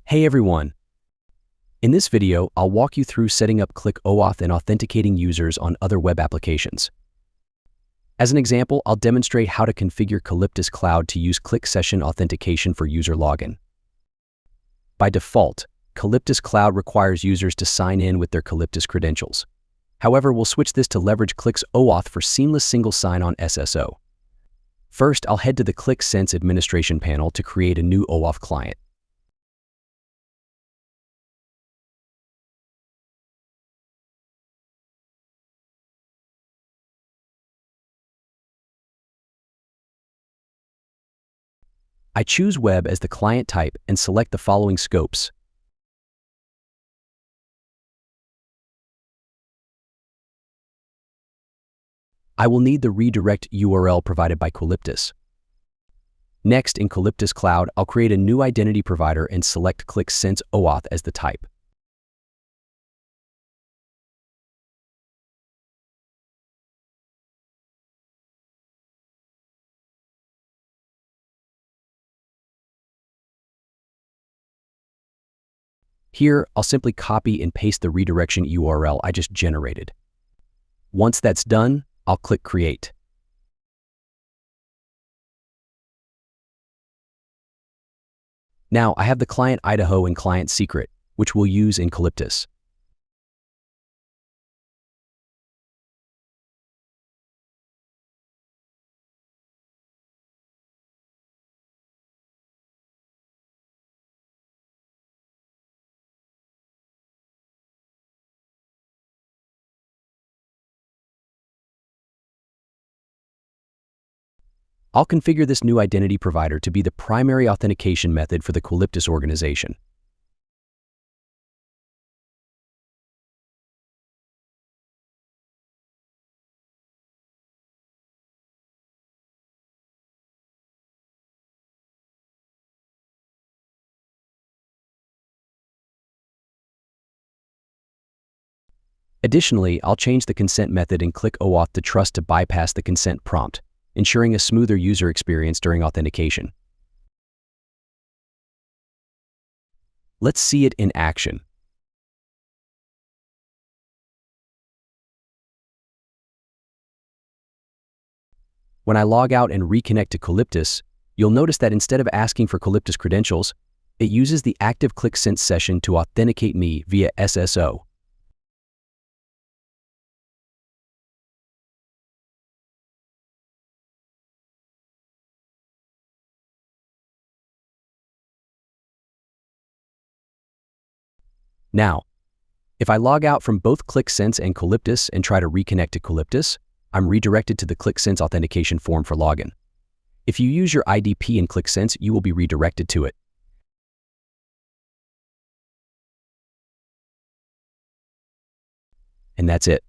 Hey everyone! In this video, I'll walk you through setting up Qlik OAuth and authenticating users on other web applications. As an example, I'll demonstrate how to configure Qalyptus Cloud to use Qlik session authentication for user login. By default, Qalyptus Cloud requires users to sign in with their Qalyptus credentials. However, we'll switch this to leverage Qlik's OAuth for seamless single sign-on SSO. First, I'll head to the Qlik Sense administration panel to create a new OAuth client. I choose Web as the client type and select the following scopes. I will need the redirect URL provided by Qalyptus. Next, in Qalyptus Cloud, I'll create a new identity provider and select Qlik Sense OAuth as the type. Here, I'll simply copy and paste the redirection URL I just generated. Once that's done, I'll click Create. Now, I have the client Idaho and client secret, which we'll use in Qalyptus. I'll configure this new identity provider to be the primary authentication method for the Qalyptus organization. Additionally, I'll change the consent method in Qlik OAuth to trust to bypass the consent prompt, ensuring a smoother user experience during authentication. Let's see it in action. When I log out and reconnect to Qalyptus, you'll notice that instead of asking for Qalyptus credentials, it uses the active Qlik Sense session to authenticate me via SSO. Now, if I log out from both Qlik Sense and Qalyptus and try to reconnect to Qalyptus, I'm redirected to the Qlik Sense authentication form for login. If you use your IDP in Qlik Sense, you will be redirected to it. And that's it.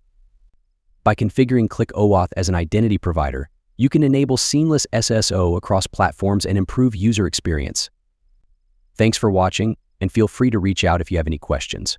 By configuring Qlik OAuth as an identity provider, you can enable seamless SSO across platforms and improve user experience. Thanks for watching, and feel free to reach out if you have any questions.